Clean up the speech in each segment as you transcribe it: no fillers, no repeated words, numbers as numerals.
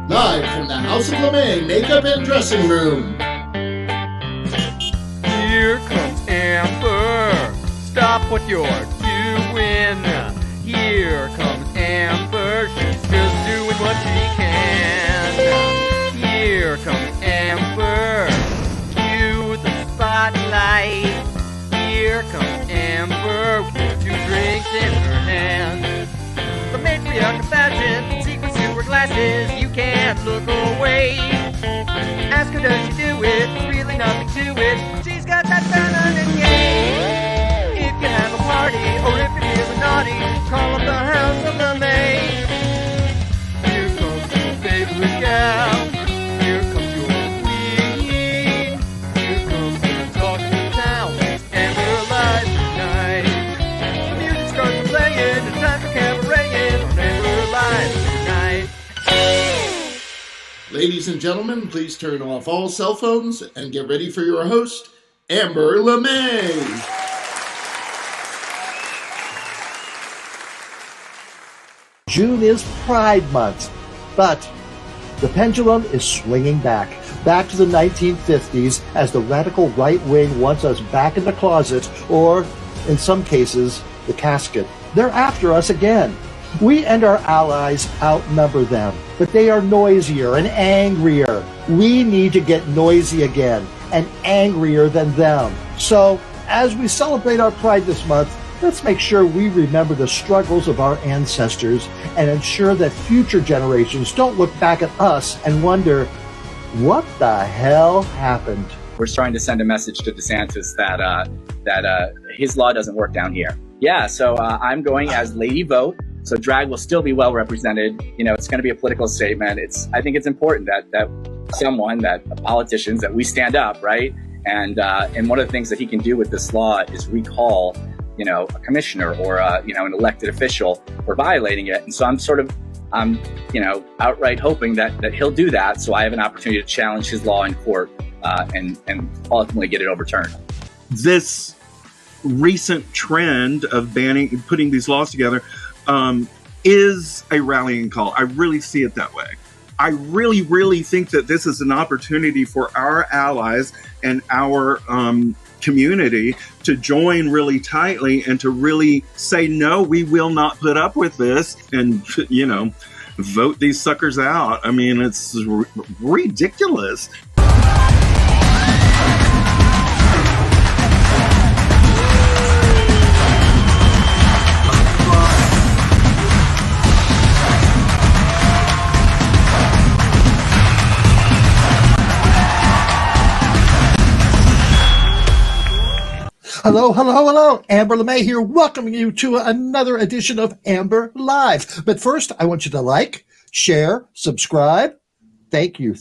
Live from the House of LeMay Makeup and Dressing Room. Here comes Amber. Stop what you're doing. Here comes Amber. She's just doing what she can. Here comes Amber. Cue the spotlight. Here comes Amber with 2 drinks in her hand. The matriarch of fashion, secret sewer glasses, you can't look away. Ask her, does she do it? There's really nothing to it. She's got that feminine yay. If you have a party, or if you're feeling naughty, call up the House of LeMay. Here comes your favorite gal. Here comes your queen. Here comes your talk of the town. And we're live tonight. The music starts playing. It's time for cabareting. And we're live tonight. Ladies and gentlemen, please turn off all cell phones and get ready for your host, Amber LeMay. June is Pride Month, but the pendulum is swinging back to the 1950s as the radical right wing wants us back in the closet, or in some cases, the casket. They're after us again. We and our allies outnumber them, but they are noisier and angrier. We need to get noisy again and angrier than them. So, as we celebrate our Pride this month, let's make sure we remember the struggles of our ancestors and ensure that future generations don't look back at us and wonder, what the hell happened? We're starting to send a message to DeSantis that his law doesn't work down here. Yeah, so I'm going as Lady Vote. So drag will still be well represented. You know, it's going to be a political statement. I think it's important that politicians, that we stand up, right? And one of the things that he can do with this law is recall, you know, a commissioner or an elected official for violating it. And so I'm outright hoping that he'll do that. So I have an opportunity to challenge his law in court and ultimately get it overturned. This recent trend of putting these laws together is a rallying call. I really see it that way. I really, really think that this is an opportunity for our allies and our community to join really tightly and to really say, no, we will not put up with this, and, you know, vote these suckers out. I mean, it's ridiculous. Hello. Amber LeMay here, welcoming you to another edition of Amber Live. But first, I want you to like, share, subscribe. Thank you.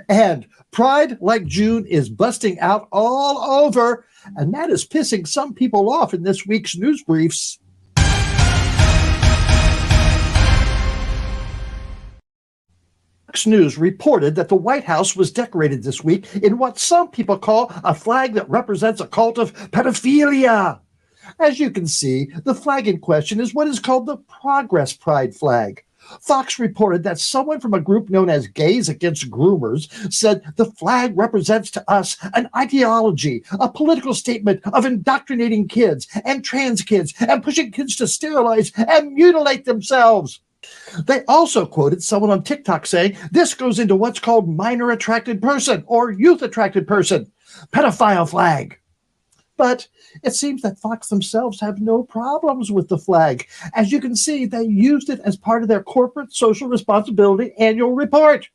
And Pride, like June, is busting out all over, and that is pissing some people off in this week's news briefs. Fox News reported that the White House was decorated this week in what some people call a flag that represents a cult of pedophilia. As you can see, the flag in question is what is called the Progress Pride flag. Fox reported that someone from a group known as Gays Against Groomers said the flag represents to us an ideology, a political statement of indoctrinating kids and trans kids and pushing kids to sterilize and mutilate themselves. They also quoted someone on TikTok saying this goes into what's called minor attracted person or youth attracted person, pedophile flag. But it seems that Fox themselves have no problems with the flag. As you can see, they used it as part of their corporate social responsibility annual report.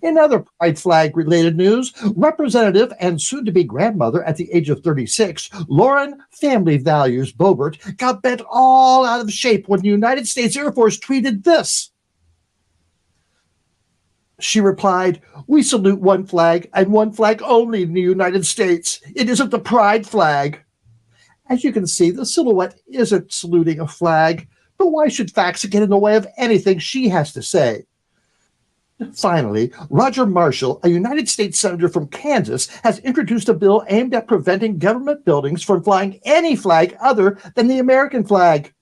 In other Pride flag related news, Representative and soon-to-be grandmother at the age of 36, Lauren Family Values Boebert, got bent all out of shape when the United States Air Force tweeted this. She replied, "We salute one flag and one flag only in the United States. It isn't the Pride flag." As you can see, the silhouette isn't saluting a flag, but why should facts get in the way of anything she has to say? Finally, Roger Marshall, a United States Senator from Kansas, has introduced a bill aimed at preventing government buildings from flying any flag other than the American flag.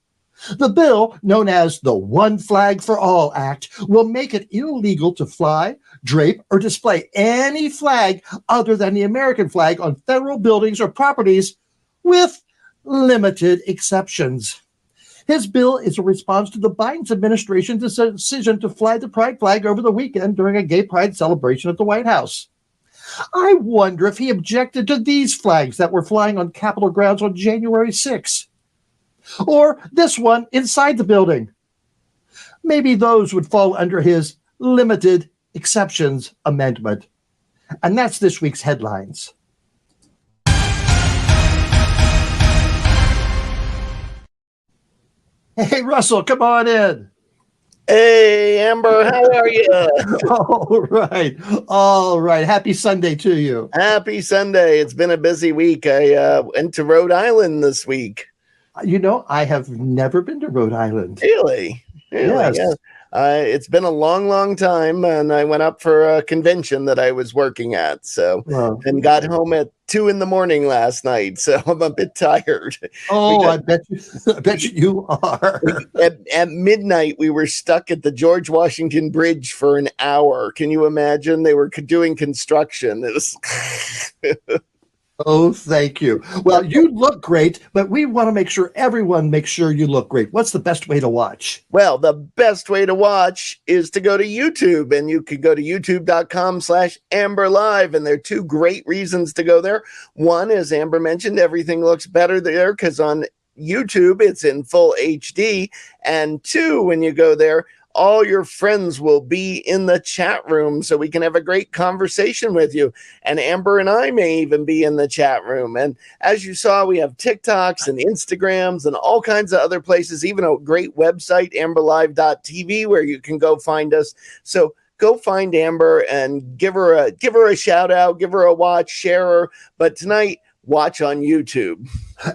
The bill, known as the One Flag for All Act, will make it illegal to fly, drape, or display any flag other than the American flag on federal buildings or properties, with limited exceptions. His bill is a response to the Biden administration's decision to fly the pride flag over the weekend during a gay pride celebration at the White House. I wonder if he objected to these flags that were flying on Capitol grounds on January 6th. Or this one inside the building. Maybe those would fall under his limited exceptions amendment. And that's this week's headlines. Hey, Russell, come on in. Hey, Amber, how are you? All right. All right. Happy Sunday to you. Happy Sunday. It's been a busy week. I went to Rhode Island this week. You know, I have never been to Rhode Island. Really? Yes. Yeah. It's been a long, long time, and I went up for a convention that I was working at, and got home at 2 a.m. last night, so I'm a bit tired. Oh, I bet you are. At midnight, we were stuck at the George Washington Bridge for an hour. Can you imagine? They were doing construction. It was Oh, thank you. Well, you look great, but we want to make sure everyone makes sure you look great. What's the best way to watch? Well, the best way to watch is to go to YouTube, and you can go to youtube.com/Amber Live, and there are two great reasons to go there. One, as Amber mentioned, everything looks better there because on YouTube it's in full HD. And two, when you go there, all your friends will be in the chat room so we can have a great conversation with you. And Amber and I may even be in the chat room. And as you saw, we have TikToks and Instagrams and all kinds of other places, even a great website, amberlive.tv, where you can go find us. So go find Amber and give her a shout out, give her a watch, share her. But tonight, watch on YouTube.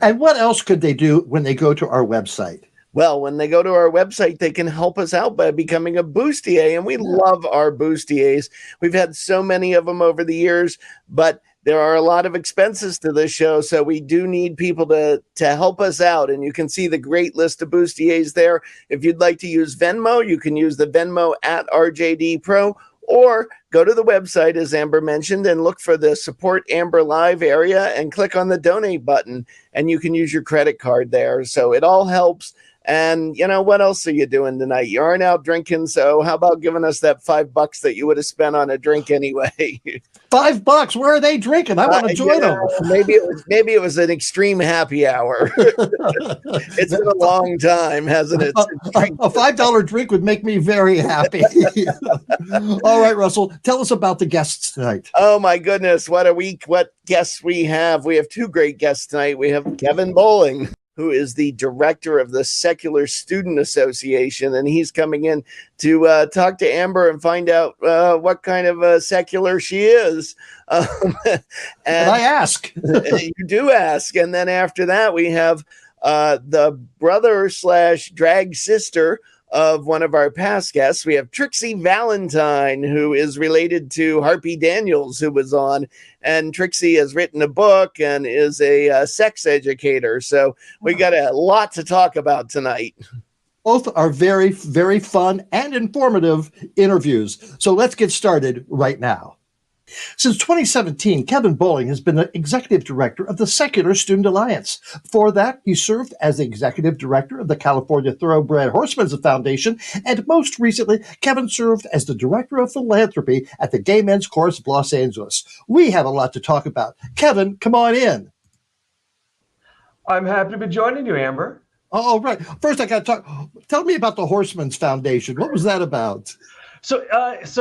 And what else could they do when they go to our website? Well, when they go to our website, they can help us out by becoming a bustier, and we love our bustiers. We've had so many of them over the years, but there are a lot of expenses to this show, so we do need people to help us out, and you can see the great list of bustiers there. If you'd like to use Venmo, you can use the Venmo at RJD Pro, or go to the website, as Amber mentioned, and look for the Support Amber Live area and click on the donate button, and you can use your credit card there. So it all helps. And, you know, what else are you doing tonight? You aren't out drinking, so how about giving us that $5 that you would have spent on a drink anyway? $5? Where are they drinking? I want to join them. Maybe it was an extreme happy hour. It's been a long time, hasn't it? A $5 drink would make me very happy. All right, Russell, tell us about the guests tonight. Oh, my goodness. What a week. What guests we have. We have two great guests tonight. We have Kevin Bolling, who is the director of the Secular Student Association, and he's coming in to talk to Amber and find out what kind of secular she is. And I ask. You do ask. And then after that, we have the brother/drag sister of one of our past guests. We have Trixy Valentine, who is related to Harpy Daniels, who was on. And Trixy has written a book and is a sex educator. So we got a lot to talk about tonight. Both are very, very fun and informative interviews. So let's get started right now. Since 2017, Kevin Bolling has been the executive director of the Secular Student Alliance. Before that, he served as the executive director of the California Thoroughbred Horsemen Foundation, and most recently, Kevin served as the director of philanthropy at the Gay Men's Chorus of Los Angeles. We have a lot to talk about. Kevin, come on in. I'm happy to be joining you, Amber. All right. First, I got to talk. Tell me about the Horsemen's Foundation. What was that about? So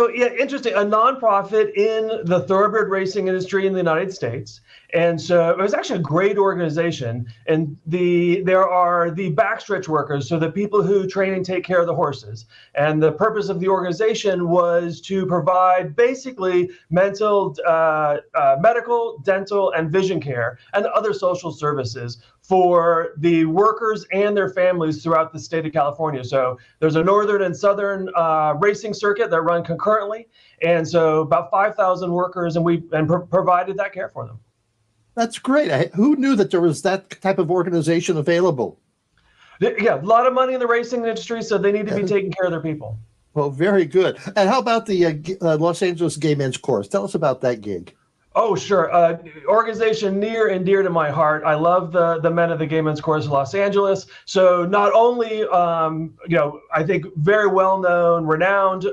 yeah, interesting. A nonprofit in the thoroughbred racing industry in the United States, and so it was actually a great organization. And there are the backstretch workers, so the people who train and take care of the horses. And the purpose of the organization was to provide basically mental, medical, dental, and vision care, and other social services for the workers and their families throughout the state of California. So there's a northern and southern racing circuit that run concurrently. And so about 5,000 workers, and we provided that care for them. That's great. Who knew that there was that type of organization available? Yeah, a lot of money in the racing industry, so they need to be taking care of their people. Well, very good. And how about the Los Angeles Gay Men's Chorus? Tell us about that gig. Oh, sure. Organization near and dear to my heart. I love the men of the Gay Men's Chorus of Los Angeles. So not only, I think very well known, renowned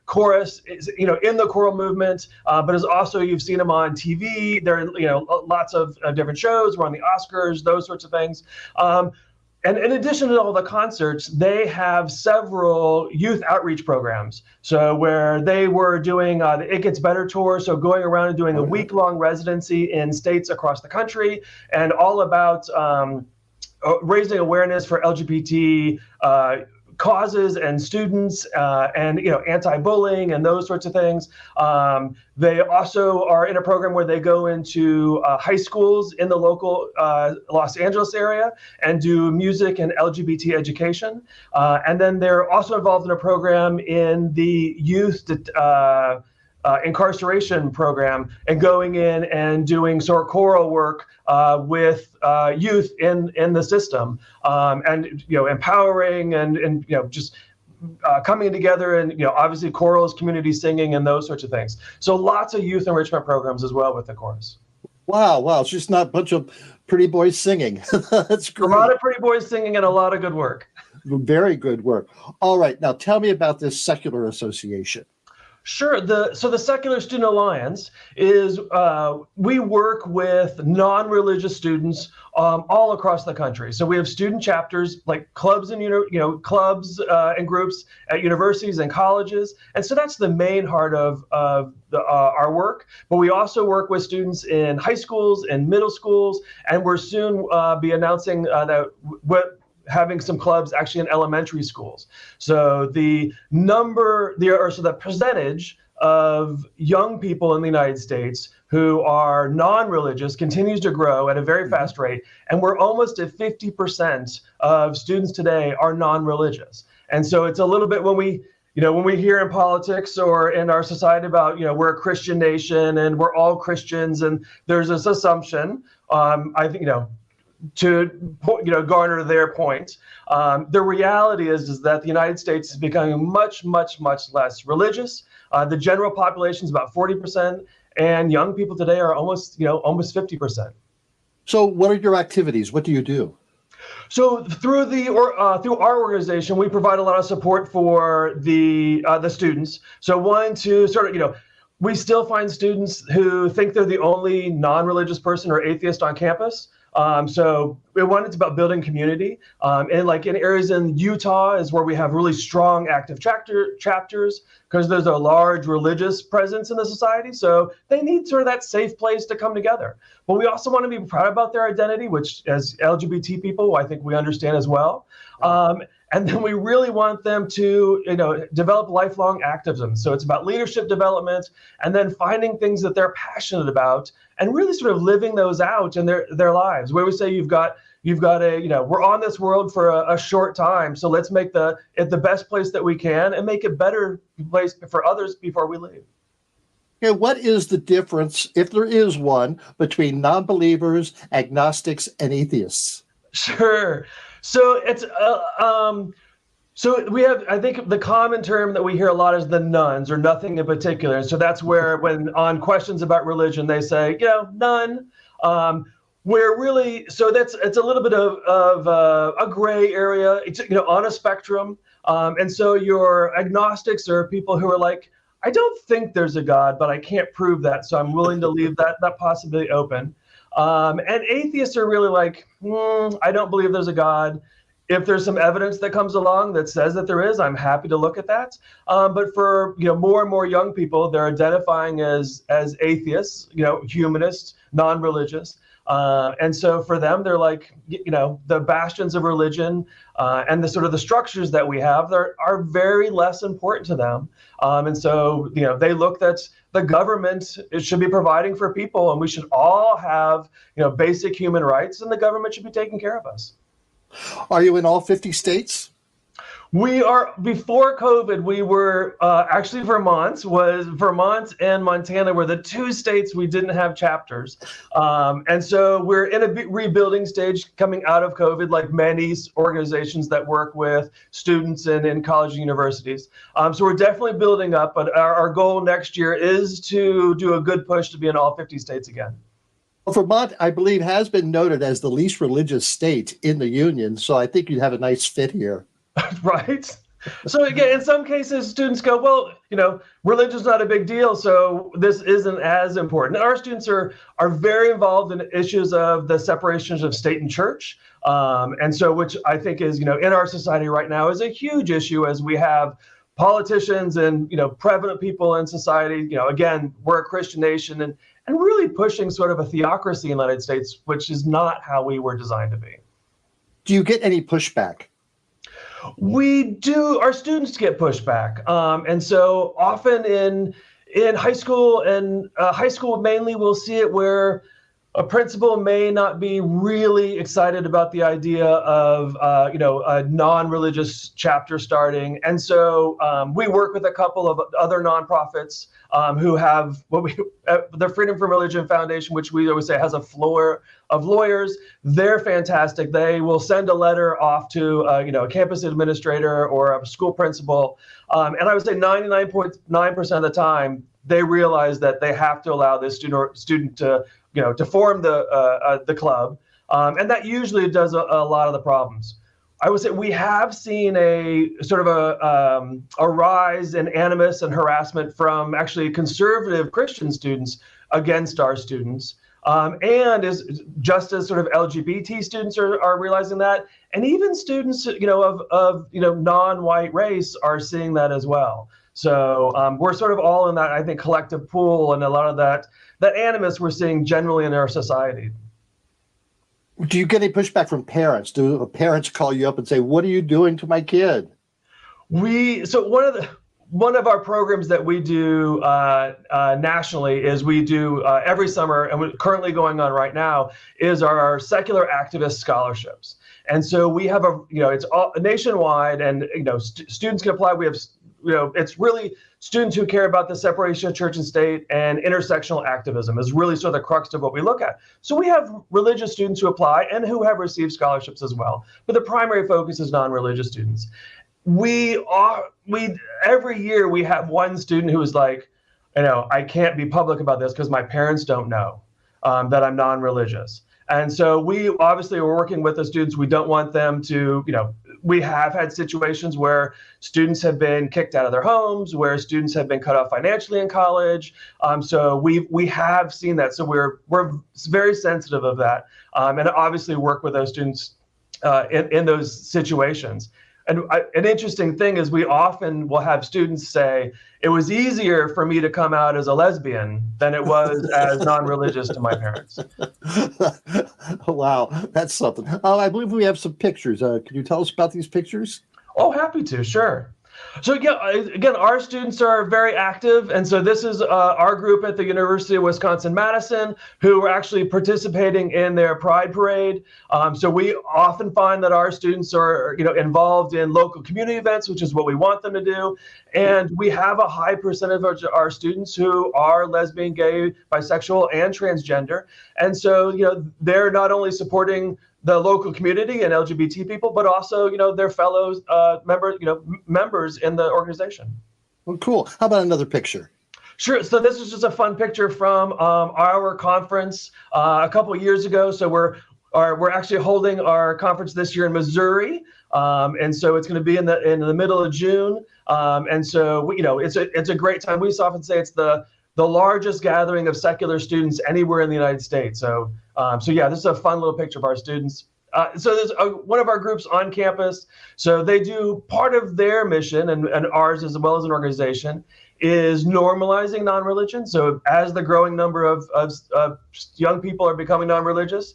chorus, is, in the choral movement, but is also, you've seen them on TV. There are, lots of different shows. We're on the Oscars, those sorts of things. And in addition to all the concerts, they have several youth outreach programs. So where they were doing the It Gets Better tour, so going around and doing a week-long residency in states across the country, and all about raising awareness for LGBT causes and students, and anti-bullying and those sorts of things. They also are in a program where they go into high schools in the local Los Angeles area and do music and LGBT education. And then they're also involved in a program in the youth incarceration program, and going in and doing sort of choral work with youth in the system, and empowering and just coming together, and obviously chorals, community singing, and those sorts of things. So lots of youth enrichment programs as well with the chorus. Wow, it's just not a bunch of pretty boys singing. That's great. A lot of pretty boys singing and a lot of good work. Very good work. All right, now tell me about this secular association. Sure. So the Secular Student Alliance is, we work with non-religious students all across the country. So we have student chapters like clubs and clubs and groups at universities and colleges, and so that's the main heart of our work. But we also work with students in high schools and middle schools, and we're soon be announcing that having some clubs actually in elementary schools. So the percentage of young people in the United States who are non-religious continues to grow at a very fast rate. And we're almost at 50% of students today are non-religious. And so it's a little bit when we hear in politics or in our society about, we're a Christian nation and we're all Christians, and there's this assumption, I think, to garner their point. The reality is that the United States is becoming much, much, much less religious. The general population is about 40%, and young people today are almost 50%. So what are your activities? What do you do? So through our organization, we provide a lot of support for the students. So to sort of, we still find students who think they're the only non-religious person or atheist on campus. So it's about building community. And like in areas in Utah is where we have really strong active chapters, because there's a large religious presence in the society. So they need sort of that safe place to come together. But we also want to be proud about their identity, which as LGBT people, I think we understand as well. And then we really want them to, develop lifelong activism. So it's about leadership development, and then finding things that they're passionate about and really sort of living those out in their lives. Where we say you've got we're on this world for a short time, so let's make it the best place that we can and make it better place for others before we leave. Okay, what is the difference, if there is one, between non-believers, agnostics, and atheists? Sure. So it's so we have, I think the common term that we hear a lot is the nones, or nothing in particular. So that's where, when on questions about religion, they say, none. Where really, so it's a little bit of a gray area. It's on a spectrum. And so your agnostics are people who are like, I don't think there's a God, but I can't prove that, so I'm willing to leave that possibility open. And atheists are really like, I don't believe there's a God. If there's some evidence that comes along that says that there is, I'm happy to look at that. But for more and more young people, they're identifying as atheists, humanists, non-religious. And so for them, they're like, the bastions of religion and the sort of the structures that we have are very less important to them. And so, they look that the government should be providing for people, and we should all have, basic human rights, and the government should be taking care of us. Are you in all 50 states? We are, before COVID, we were actually Vermont and Montana were the two states we didn't have chapters. And so we're in a rebuilding stage coming out of COVID, like many organizations that work with students and in college and universities. So we're definitely building up, but our goal next year is to do a good push to be in all 50 states again. Well, Vermont, I believe, has been noted as the least religious state in the union, so I think you'd have a nice fit here. Right. So again, in some cases, students go, well, religion's not a big deal, so this isn't as important. Our students are very involved in issues of the separations of state and church, and so which I think is, in our society right now is a huge issue as we have politicians and prevalent people in society. Again, we're a Christian nation and really pushing sort of a theocracy in the United States, which is not how we were designed to be. Do you get any pushback? We do. Our students get pushback, and so often in high school and high school mainly, we'll see it where a principal may not be really excited about the idea of a non-religious chapter starting, and so we work with a couple of other nonprofits who have the Freedom from Religion Foundation, which we always say has a floor of lawyers. They're fantastic. They will send a letter off to a campus administrator or a school principal, and I would say 99.9% of the time they realize that they have to allow this student to form the club, and that usually does a lot of the problems. I would say we have seen a sort of a rise in animus and harassment from actually conservative Christian students against our students, and is just as sort of LGBT students are realizing that, and even students of non-white race are seeing that as well. So we're sort of all in that, I think, collective pool, and a lot of that animus we're seeing generally in our society. Do you get any pushback from parents? Do parents call you up and say, "What are you doing to my kid?" So one of our programs that we do nationally is we do every summer, and we're currently going on right now, is our secular activist scholarships. And so we have it's all nationwide, and students can apply. We have it's really students who care about the separation of church and state, and intersectional activism is really sort of the crux of what we look at. So we have religious students who apply and who have received scholarships as well, but the primary focus is non-religious students. Every year we have one student who is like, I can't be public about this because my parents don't know that I'm non-religious. And so we obviously are working with the students. We don't want them to, we have had situations where students have been kicked out of their homes, where students have been cut off financially in college. So we have seen that. So we're very sensitive of that, and obviously work with those students in those situations. And an interesting thing is we often will have students say, it was easier for me to come out as a lesbian than it was as non-religious to my parents. Wow, that's something. I believe we have some pictures. Can you tell us about these pictures? Oh, happy to, sure. So again, our students are very active, and so this is our group at the University of Wisconsin-Madison who are actually participating in their Pride Parade. So we often find that our students are involved in local community events, which is what we want them to do, and we have a high percentage of our students who are lesbian, gay, bisexual, and transgender, and so they're not only supporting the local community and LGBT people, but also, their fellow members in the organization. Well, cool. How about another picture? Sure. So this is just a fun picture from our conference a couple of years ago. So we're actually holding our conference this year in Missouri, and so it's going to be in the middle of June. And so it's a great time. We often say it's the largest gathering of secular students anywhere in the United States. So yeah, this is a fun little picture of our students. So there's one of our groups on campus. So they do part of their mission, and ours as well as an organization, is normalizing non-religion. So as the growing number of young people are becoming non-religious,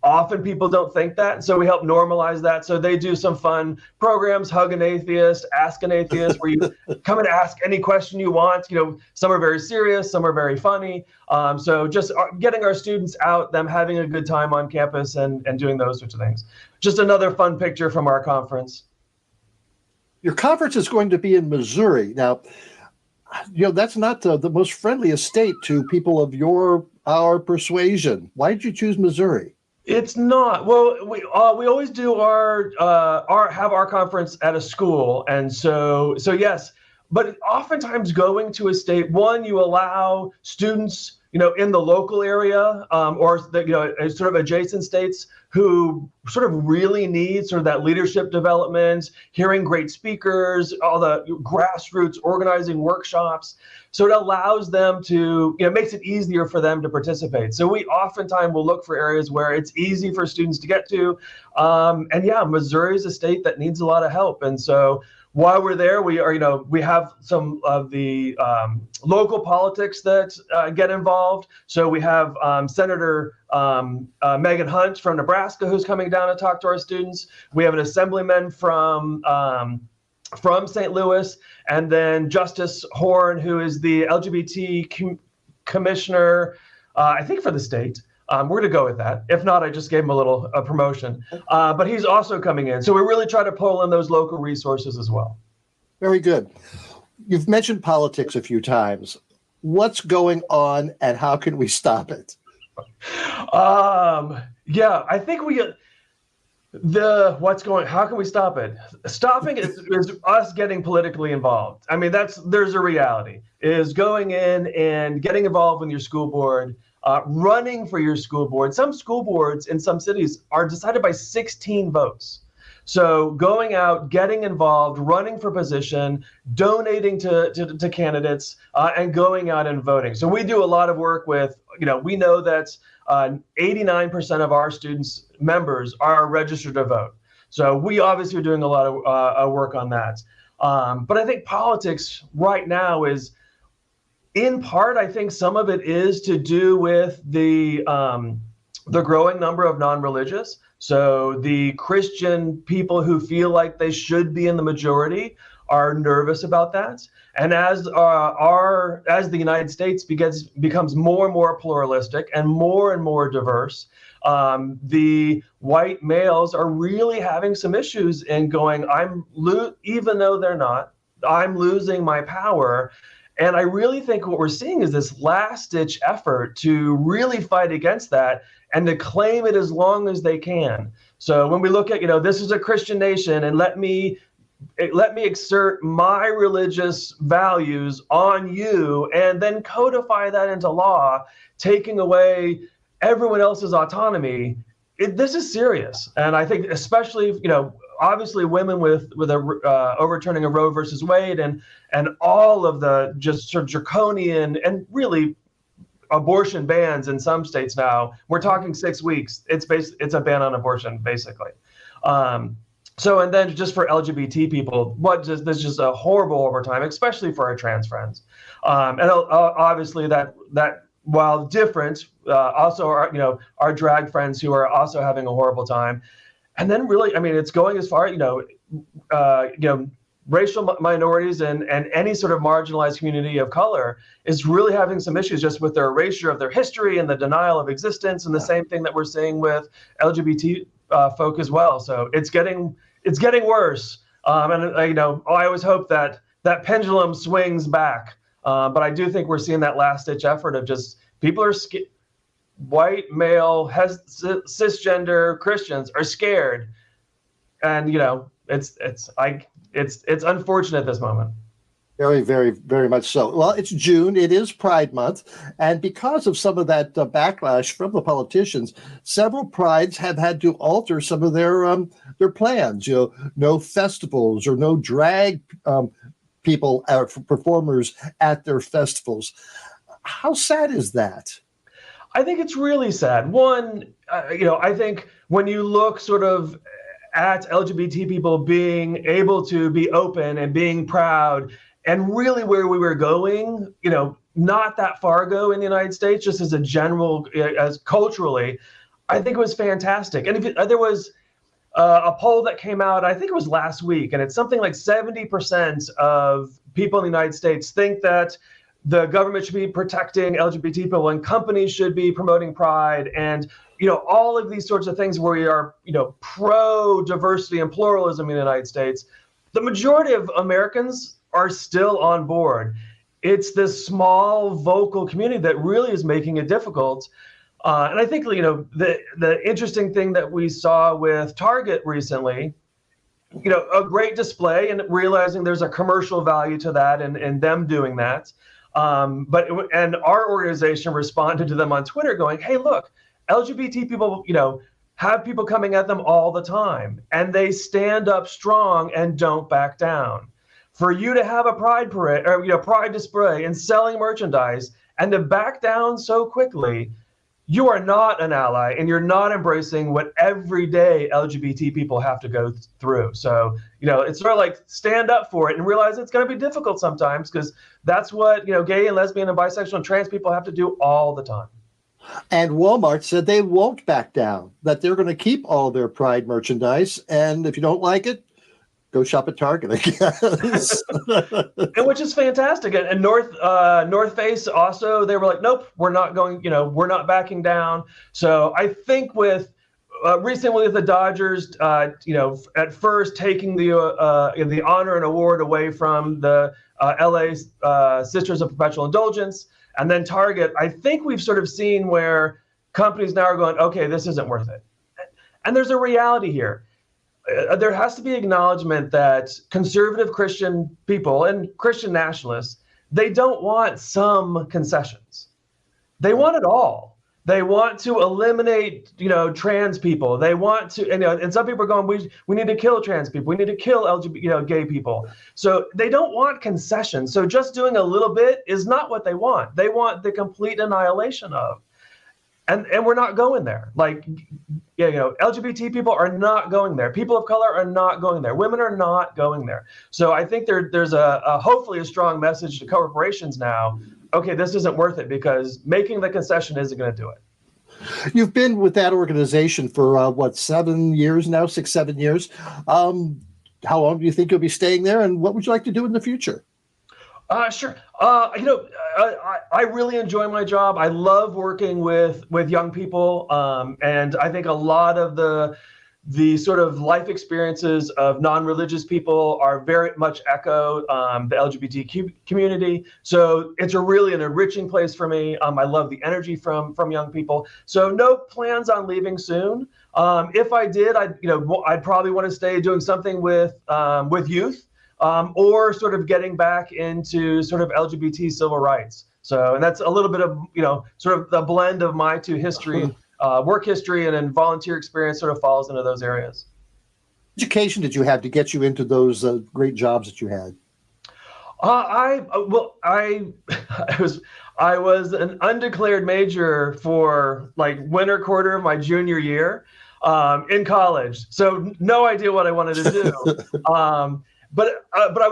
often people don't think that, so we help normalize that. So they do some fun programs, Hug an Atheist, Ask an Atheist, where you come and ask any question you want. Some are very serious, some are very funny. So just getting our students out, them having a good time on campus and doing those sorts of things. Just another fun picture from our conference. Your conference is going to be in Missouri. Now, that's not the most friendliest state to people of our persuasion. Why did you choose Missouri? It's not. Well, we always do our conference at a school, and so yes. But oftentimes going to a state, one, you allow students, in the local area, or sort of adjacent states who sort of really need sort of that leadership development, hearing great speakers, all the grassroots organizing workshops. So it allows them to, makes it easier for them to participate. So we oftentimes will look for areas where it's easy for students to get to. And yeah, Missouri is a state that needs a lot of help. And so while we're there, we have some of the local politics that get involved. So we have Senator Megan Hunt from Nebraska, who's coming down to talk to our students. We have an assemblyman from St. Louis, and then Justice Horn, who is the LGBT commissioner, I think for the state. We're going to go with that. If not, I just gave him a promotion. But he's also coming in. So we really try to pull in those local resources as well. Very good. You've mentioned politics a few times. What's going on and how can we stop it? Yeah, I think how can we stop it? Stopping it is us getting politically involved. I mean, there's a reality, is going in and getting involved with your school board, running for your school board. Some school boards in some cities are decided by 16 votes. So going out, getting involved, running for position, donating to candidates, and going out and voting. So we do a lot of work with, we know that 89% of our students' members are registered to vote. So we obviously are doing a lot of work on that. But I think politics right now is, in part, I think some of it is to do with the growing number of non-religious. So the Christian people who feel like they should be in the majority are nervous about that. And as the United States becomes more and more pluralistic and more diverse, the white males are really having some issues in going, even though they're not, I'm losing my power. And I really think what we're seeing is this last-ditch effort to really fight against that and to claim it as long as they can. So when we look at, this is a Christian nation, and let me exert my religious values on you, and then codify that into law, taking away everyone else's autonomy. This is serious. And I think especially, obviously women with overturning of Roe versus Wade and all of the just sort of draconian and really abortion bans in some states now. We're talking 6 weeks. It's a ban on abortion, basically. So, and then just for LGBT people, this is just a horrible overtime, especially for our trans friends. And obviously that while different, also our drag friends who are also having a horrible time. And then really, I mean, it's going as far, racial minorities and any sort of marginalized community of color is really having some issues just with their erasure of their history and the denial of existence, and the same thing that we're seeing with LGBT folk as well. So it's getting worse. And I always hope that pendulum swings back. But I do think we're seeing that last ditch effort of just people are white, male, cisgender Christians are scared. And, it's unfortunate at this moment. Very, very, very much so. Well, it's June. It is Pride Month. And because of some of that backlash from the politicians, several prides have had to alter some of their plans. No festivals or no drag people, performers at their festivals. How sad is that? I think it's really sad. One, I think when you look sort of at LGBT people being able to be open and being proud, and really where we were going, not that far ago in the United States, just as a general, as culturally, I think it was fantastic. And there was a poll that came out, I think it was last week, and it's something like 70% of people in the United States think that the government should be protecting LGBT people and companies should be promoting pride, and all of these sorts of things where we are pro diversity and pluralism in the United States. the majority of Americans are still on board. It's this small vocal community that really is making it difficult. And I think, the interesting thing that we saw with Target recently, a great display and realizing there's a commercial value to that and them doing that. And our organization responded to them on Twitter going, hey, look, LGBT people, have people coming at them all the time, and they stand up strong and don't back down. For you to have a pride parade or pride display and selling merchandise and to back down so quickly, you are not an ally, and you're not embracing what everyday LGBT people have to go through. So, it's sort of like stand up for it and realize it's going to be difficult sometimes, because that's what, gay and lesbian and bisexual and trans people have to do all the time. And Walmart said they won't back down, that they're going to keep all their Pride merchandise. And if you don't like it, go shop at Target, I guess. And which is fantastic. And North Face also, they were like, nope, we're not going, we're not backing down. So I think with recently with the Dodgers, at first taking the honor and award away from the LA Sisters of Perpetual Indulgence, and then Target, I think we've sort of seen where companies now are going, okay, this isn't worth it. And there's a reality here. There has to be acknowledgement that conservative Christian people and Christian nationalists, they don't want some concessions. They want it all. They want to eliminate, trans people. They want to, and some people are going, we need to kill trans people. We need to kill LGBT, gay people. So they don't want concessions. So just doing a little bit is not what they want. They want the complete annihilation of. And we're not going there. Like, LGBT people are not going there. People of color are not going there. Women are not going there. So I think there's a hopefully a strong message to corporations now. Okay, this isn't worth it, because making the concession isn't going to do it. You've been with that organization for 7 years now, 6, 7 years. How long do you think you'll be staying there, and what would you like to do in the future? Sure. I really enjoy my job. I love working with young people, and I think a lot of the sort of life experiences of non-religious people are very much echo the LGBTQ community. So it's really an enriching place for me. I love the energy from young people. So no plans on leaving soon. If I did, I'd probably want to stay doing something with youth. Or sort of getting back into sort of LGBT civil rights. So, and that's a little bit of, sort of the blend of my two history, work history and then volunteer experience sort of falls into those areas. Education did you have to get you into those great jobs that you had? I was an undeclared major for like winter quarter of my junior year in college. So no idea what I wanted to do. But I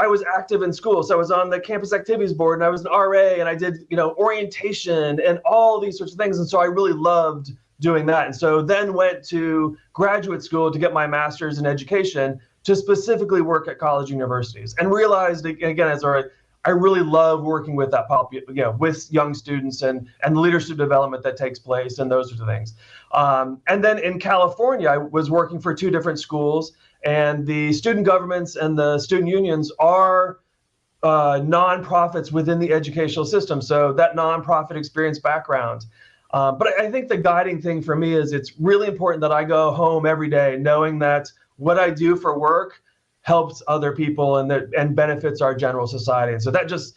was active in school, so I was on the campus activities board, and I was an RA, and I did orientation and all these sorts of things, and so I really loved doing that. And so then went to graduate school to get my master's in education to specifically work at college universities, and realized again as I really love working with that with young students and the leadership development that takes place and those sorts of things. And then in California, I was working for 2 different schools. And the student governments and the student unions are nonprofits within the educational system. So that nonprofit experience background. But I think the guiding thing for me is it's really important that I go home every day knowing that what I do for work helps other people and benefits our general society. And so that just,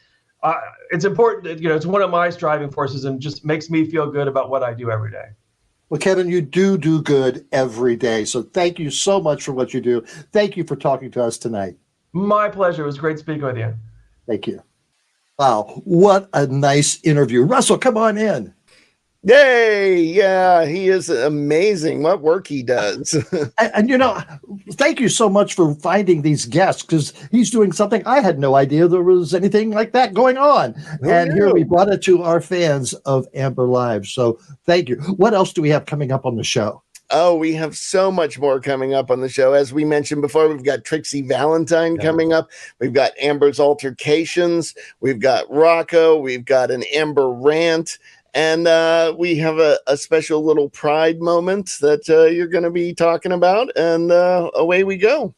it's important, it's one of my striving forces and just makes me feel good about what I do every day. Well, Kevin, you do good every day. So thank you so much for what you do. Thank you for talking to us tonight. My pleasure. It was great speaking with you. Thank you. Wow, what a nice interview. Russell, come on in. Yay! Yeah, he is amazing. What work he does. and thank you so much for finding these guests, because he's doing something I had no idea there was anything like that going on. Here we brought it to our fans of Amber Live. So thank you. What else do we have coming up on the show? Oh, we have so much more coming up on the show. As we mentioned before, we've got Trixy Valentine coming up. We've got Amber's Altar-Cations. We've got Rocco. We've got an Amber Rant. And we have a special little pride moment that you're going to be talking about. And away we go.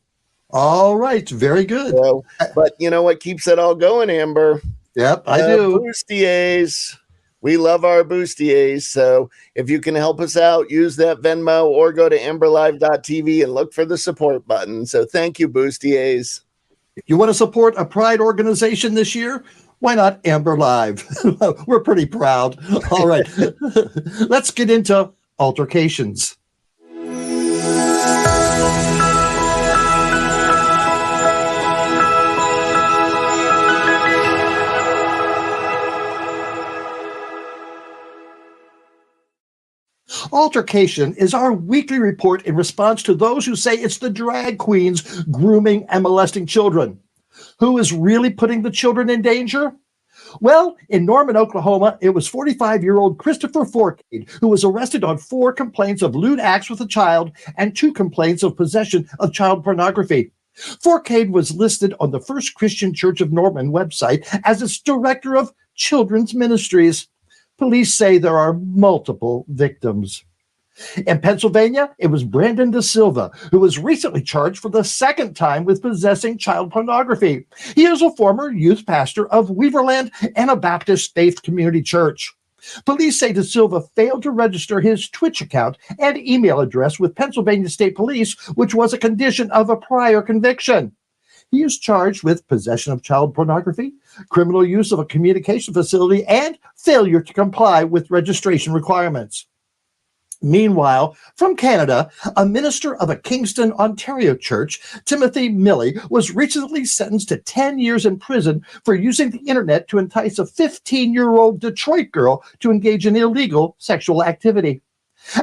All right. Very good. So, but you know what keeps it all going, Amber? Yep, I do. Bustiers. We love our bustiers. So if you can help us out, use that Venmo or go to amberlive.tv and look for the support button. So thank you, bustiers. If you want to support a pride organization this year, why not Amber Live? We're pretty proud. All right. Let's get into Altar-Cations. Altar-Cation is our weekly report in response to those who say it's the drag queens grooming and molesting children. Who is really putting the children in danger? Well, in Norman, Oklahoma, it was 45-year-old Christopher Forcade who was arrested on 4 complaints of lewd acts with a child and 2 complaints of possession of child pornography. Forcade was listed on the First Christian Church of Norman website as its director of children's ministries. Police say there are multiple victims. In Pennsylvania, it was Brandon Da Silva, who was recently charged for the 2nd time with possessing child pornography. He is a former youth pastor of Weaverland Anabaptist Faith Community Church. Police say Da Silva failed to register his Twitch account and email address with Pennsylvania State Police, which was a condition of a prior conviction. He is charged with possession of child pornography, criminal use of a communication facility, and failure to comply with registration requirements. Meanwhile, from Canada, a minister of a Kingston, Ontario church, Timothy Milley, was recently sentenced to 10 years in prison for using the internet to entice a 15-year-old Detroit girl to engage in illegal sexual activity.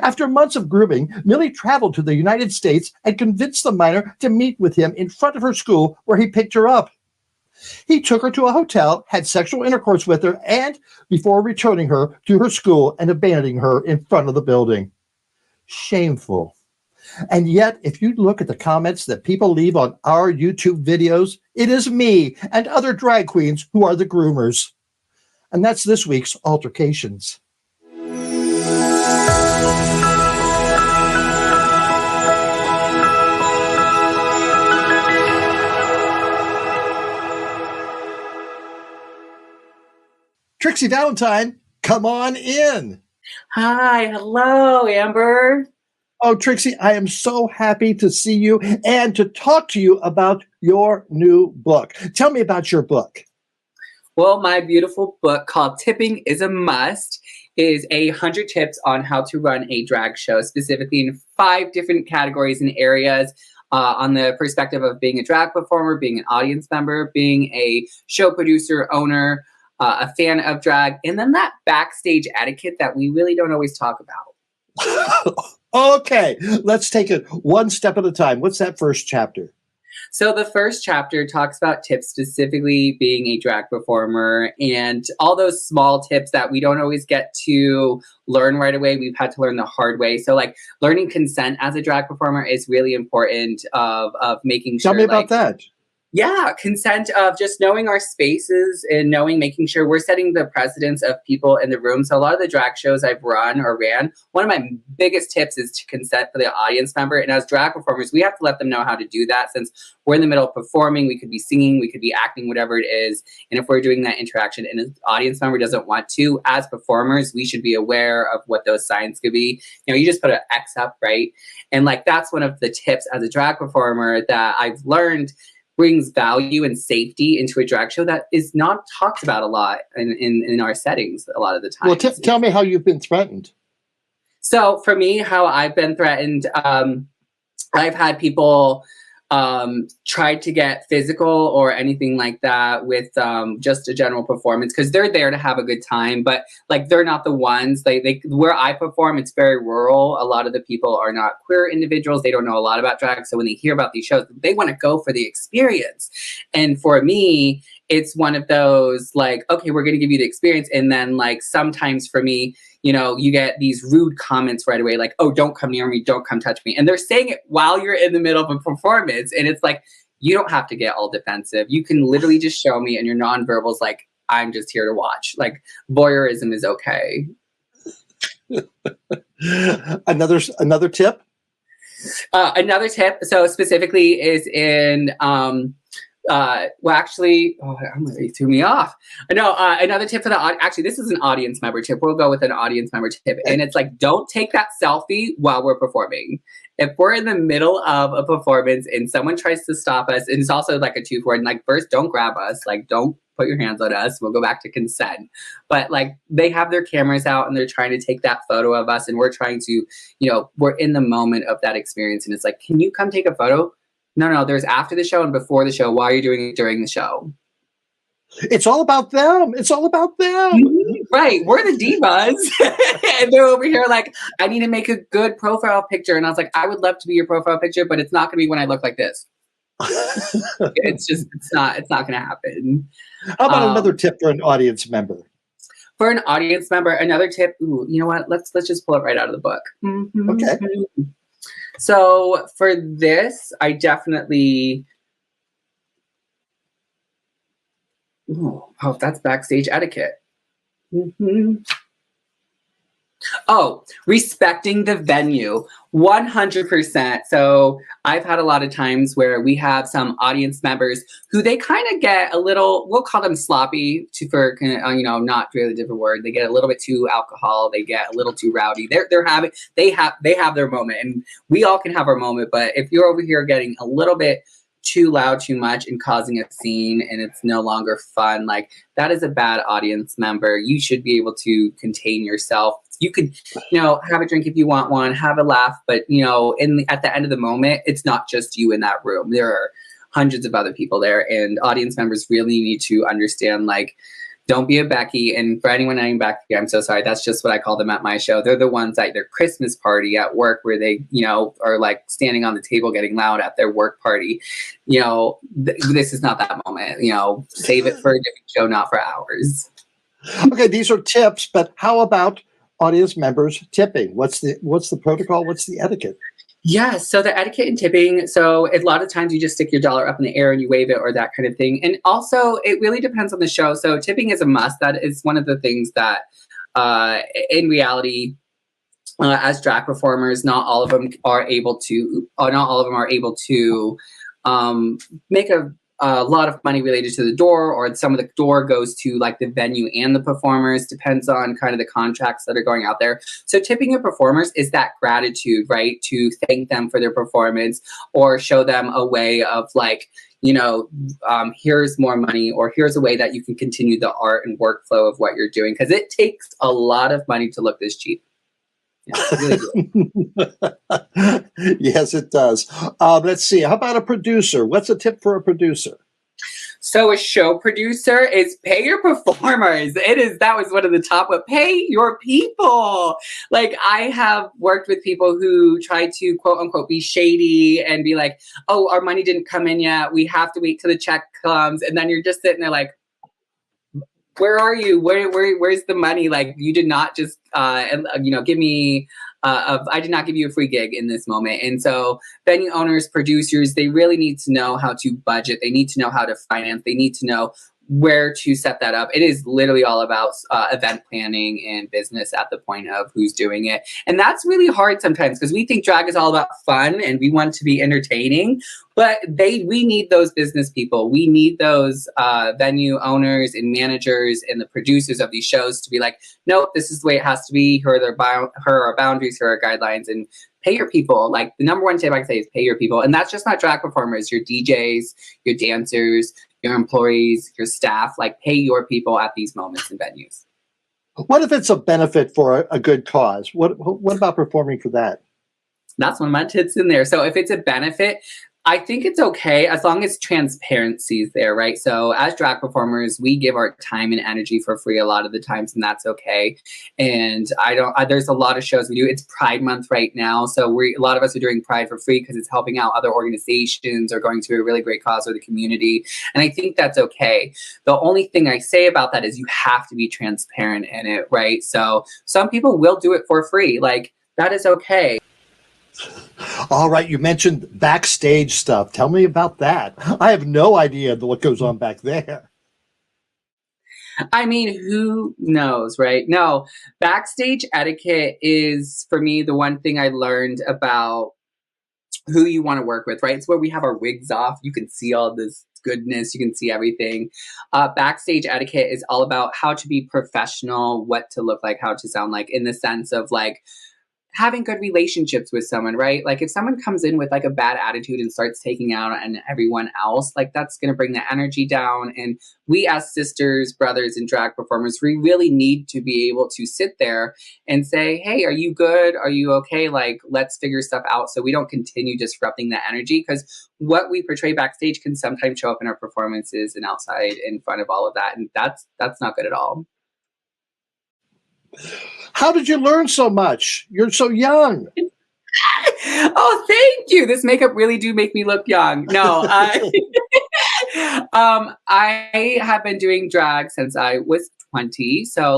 After months of grooming, Milley traveled to the United States and convinced the minor to meet with him in front of her school, where he picked her up. He took her to a hotel, had sexual intercourse with her, and before returning her to her school and abandoning her in front of the building. Shameful. And yet, if you look at the comments that people leave on our YouTube videos, it is me and other drag queens who are the groomers. And that's this week's Altar-Cations. Trixy Valentine, come on in. Hi, hello, Amber. Oh, Trixy, I am so happy to see you and to talk to you about your new book. Tell me about your book. Well, my beautiful book called Tipping is a Must is 100 tips on how to run a drag show, specifically in 5 different categories and areas on the perspective of being a drag performer, being an audience member, being a show producer, owner, a fan of drag, and then that backstage etiquette that we really don't always talk about. Okay, let's take it one step at a time. What's that first chapter? So the first chapter talks about tips, specifically being a drag performer, and all those small tips that we don't always get to learn right away. We've had to learn the hard way. So like learning consent as a drag performer is really important of making sure. Tell me about that. Yeah, consent of just knowing our spaces and making sure we're setting the precedence of people in the room. So a lot of the drag shows I've run or ran, one of my biggest tips is to consent for the audience member. And as drag performers, we have to let them know how to do that, since we're in the middle of performing. We could be singing, we could be acting, whatever it is. And if we're doing that interaction and an audience member doesn't want to, as performers, we should be aware of what those signs could be. You know, you just put an X up, right? And like, that's one of the tips as a drag performer that I've learned brings value and safety into a drag show that is not talked about a lot in our settings a lot of the time. Well, tell me how you've been threatened. So for me, how I've been threatened, I've had people tried to get physical or anything like that with just a general performance, because they're there to have a good time, but like they're not the ones. They where I perform, it's very rural. A lot of the people are not queer individuals. They don't know a lot about drag, so when they hear about these shows, they want to go for the experience. And for me, it's one of those like, okay, we're going to give you the experience, and then like sometimes for me, you know, you get these rude comments right away, like, oh, don't come near me, don't come touch me. And they're saying it while you're in the middle of a performance. And it's like, you don't have to get all defensive. You can literally just show me, and your nonverbals, like, I'm just here to watch. Like, voyeurism is okay. Another tip? Another tip, so specifically is in, well, actually, you threw me off. No, another tip for the actually, this is an audience member tip. We'll go with an audience member tip, and it's like, don't take that selfie while we're performing. If we're in the middle of a performance and someone tries to stop us, and it's also like a 2-for-1, and like, first, don't grab us, like, don't put your hands on us. We'll go back to consent. But like, they have their cameras out and they're trying to take that photo of us, and we're trying to, you know, we're in the moment of that experience, and it's like, can you come take a photo? No, there's after the show and before the show. Why are you doing it during the show? It's all about them. It's all about them. Right. We're the divas. And they're over here like, I need to make a good profile picture. And I was like, I would love to be your profile picture, but it's not going to be when I look like this. It's not going to happen. How about another tip for an audience member? For an audience member, another tip. Ooh, you know what? Let's just pull it right out of the book. Okay. So for this, I definitely, that's backstage etiquette. Oh, respecting the venue, 100%. So I've had a lot of times where we have some audience members who they kind of get a little, we'll call them sloppy for, you know, not really a different word. They get a little bit too alcohol. They get a little too rowdy. They have their moment, and we all can have our moment. But if you're over here getting a little bit too loud, too much, and causing a scene, and it's no longer fun, like, that is a bad audience member. You should be able to contain yourself. You could, you know, have a drink if you want one, have a laugh, but, you know, at the end of the moment, it's not just you in that room. There are hundreds of other people there, and audience members really need to understand, like, don't be a Becky. And for anyone named Becky, I'm so sorry. That's just what I call them at my show. They're the ones at their Christmas party at work where they, you know, are like standing on the table getting loud at their work party. You know, this is not that moment. You know, save it for a different show, not for ours. Okay, these are tips, but how about audience members tipping? What's the protocol? What's the etiquette? Yeah, so the etiquette in tipping, so a lot of times you just stick your dollar up in the air and you wave it or that kind of thing. And also, it really depends on the show. So tipping is a must. That is one of the things that, in reality, as drag performers, not all of them are able to make a lot of money related to the door, or some of the door goes to like the venue and the performers, depends on kind of the contracts that are going out there. So tipping your performers is that gratitude, right? To thank them for their performance or show them a way of like, you know, here's more money, or here's a way that you can continue the art and workflow of what you're doing. Because it takes a lot of money to look this cheap. Yes, it does. Let's see. How about a producer? What's a tip for a producer? So a show producer is pay your performers. That was one of the top, but pay your people. Like, I have worked with people who try to quote unquote be shady and be like, oh, our money didn't come in yet. We have to wait till the check comes. And then you're just sitting there like, where are you? Where's the money? Like, you did not just, give me, I did not give you a free gig in this moment. And so venue owners, producers, they really need to know how to budget. They need to know how to finance. They need to know where to set that up. It is literally all about event planning and business at the point of who's doing it. And that's really hard sometimes because we think drag is all about fun and we want to be entertaining, but we need those business people. We need those venue owners and managers and the producers of these shows to be like, nope, this is the way it has to be. Here are our boundaries, here are our guidelines, and pay your people. Like, the number one tip I can say is pay your people. And that's just not drag performers, your DJs, your dancers, your employees, your staff. Like, pay your people at these moments and venues. What if it's a benefit for a good cause? What about performing for that? That's one of my tips in there. So if it's a benefit, I think it's okay as long as transparency is there, right? So as drag performers, we give our time and energy for free a lot of the times, and that's okay. And there's a lot of shows we do. It's Pride Month right now. So a lot of us are doing Pride for free because it's helping out other organizations or going to a really great cause or the community. And I think that's okay. The only thing I say about that is you have to be transparent in it, right? So some people will do it for free. Like, that is okay. All right, you mentioned backstage stuff. Tell me about that. I have no idea what goes on back there. I mean, who knows, right? No, backstage etiquette is, for me, the one thing I learned about who you want to work with, right? It's where we have our wigs off. You can see all this goodness. You can see everything. Backstage etiquette is all about how to be professional, what to look like, how to sound like, in the sense of like having good relationships with someone, right? Like if someone comes in with like a bad attitude and starts taking out on everyone else, like that's going to bring the energy down. And we as sisters, brothers, and drag performers, we really need to be able to sit there and say, hey, are you good? Are you okay? Like, let's figure stuff out so we don't continue disrupting that energy, because what we portray backstage can sometimes show up in our performances and outside in front of all of that. And that's not good at all. How did you learn so much? You're so young. Oh, thank you. This makeup really do make me look young. No, I have been doing drag since I was 20, so a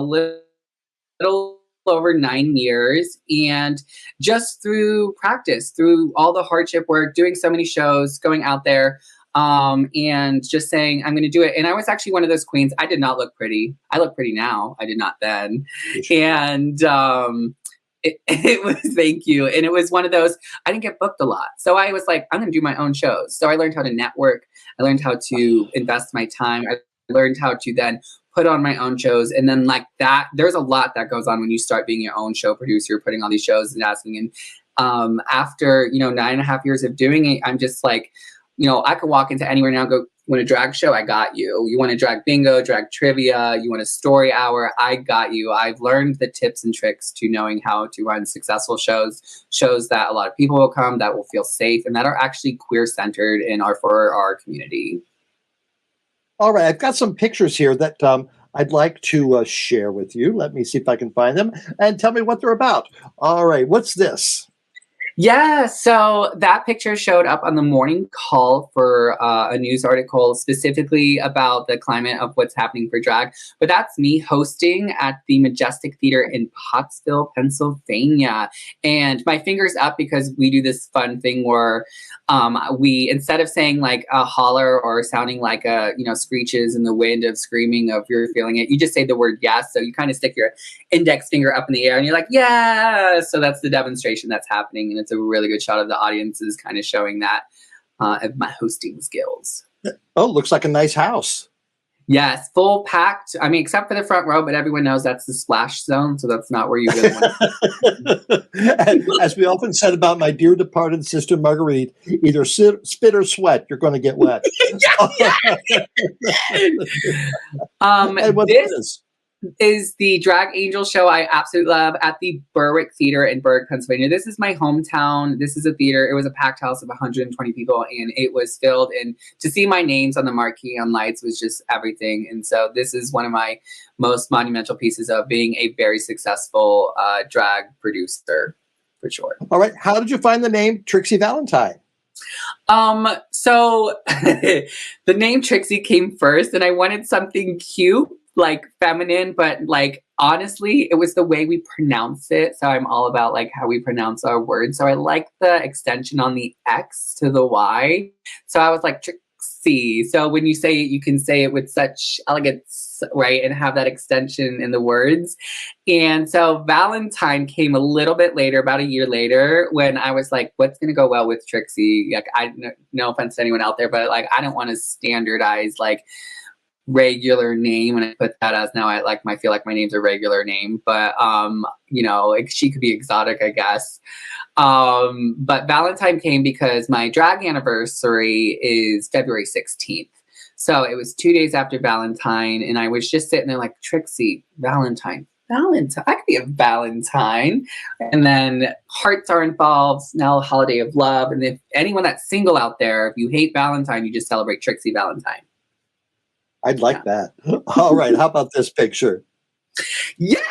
little over 9 years, and just through practice, through all the hardship work, doing so many shows, going out there, and just saying, I'm going to do it. And I was actually one of those queens. I did not look pretty. I look pretty now. I did not then. And it was, thank you. And it was one of those, I didn't get booked a lot. So I was like, I'm going to do my own shows. So I learned how to network. I learned how to invest my time. I learned how to then put on my own shows. And then like that, there's a lot that goes on when you start being your own show producer, putting all these shows and asking. And after, 9.5 years of doing it, I'm just like, I could walk into anywhere now and go, you want a drag show? I got you. You want a drag bingo, drag trivia? You want a story hour? I got you. I've learned the tips and tricks to knowing how to run successful shows that a lot of people will come, that will feel safe, and that are actually queer-centered and are for our community. All right. I've got some pictures here that I'd like to share with you. Let me see if I can find them and tell me what they're about. All right. What's this? Yeah, so that picture showed up on the morning call for a news article specifically about the climate of what's happening for drag. But that's me hosting at the Majestic Theater in Pottsville, Pennsylvania. And my finger's up because we do this fun thing where we, instead of saying like a holler or sounding like a, screeches in the wind of screaming of you're feeling it, you just say the word yes. So you kind of stick your index finger up in the air and you're like, yeah. So that's the demonstration that's happening. And it's a really good shot of the audiences kind of showing that of my hosting skills. Oh, looks like a nice house. Yes, full packed. I mean, except for the front row, but everyone knows that's the splash zone, so that's not where you really want to. As we often said about my dear departed sister Marguerite, either spit or sweat, you're going to get wet. And what this is the Drag Angel show I absolutely love at the Berwick Theater in Berwick, Pennsylvania. This is my hometown. This is a theater. It was a packed house of 120 people, and it was filled. And to see my names on the marquee on lights was just everything. And so this is one of my most monumental pieces of being a very successful drag producer, for sure. All right. How did you find the name Trixy Valentine? So the name Trixie came first, and I wanted something cute, like feminine, but like honestly it was the way we pronounce it. So I'm all about like how we pronounce our words. So I like the extension on the X to the Y. So I was like Trixie. So when you say it, you can say it with such elegance, right? And have that extension in the words. And so Valentine came a little bit later, about a year later, when I was like, what's going to go well with Trixie? Like, no offense to anyone out there, but like, I don't want to standardize like regular name, and I put that as now I feel like my name's a regular name, but like she could be exotic, I guess. But Valentine came because my drag anniversary is February 16th. So it was 2 days after Valentine, and I was just sitting there like, Trixie, Valentine, I could be a Valentine. And then hearts are involved, now a holiday of love. And if anyone that's single out there, if you hate Valentine, you just celebrate Trixie Valentine. I'd like that. All right. How about this picture? Yes!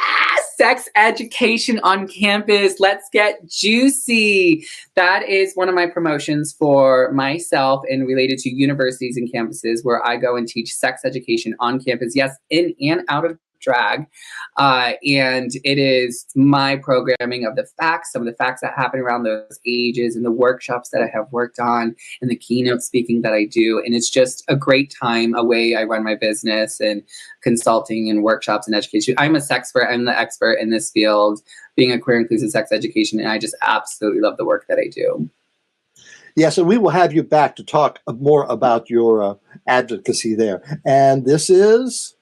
Sex education on campus. Let's get juicy. That is one of my promotions for myself and related to universities and campuses where I go and teach sex education on campus. Yes, in and out of drag. And it is my programming of the facts, some of the facts that happen around those ages and the workshops that I have worked on and the keynote speaking that I do. And it's just a great time, a way I run my business and consulting and workshops and education. I'm a sexpert. I'm the expert in this field, being a queer inclusive sex education. And I just absolutely love the work that I do. Yes, and we will have you back to talk more about your advocacy there. And this is?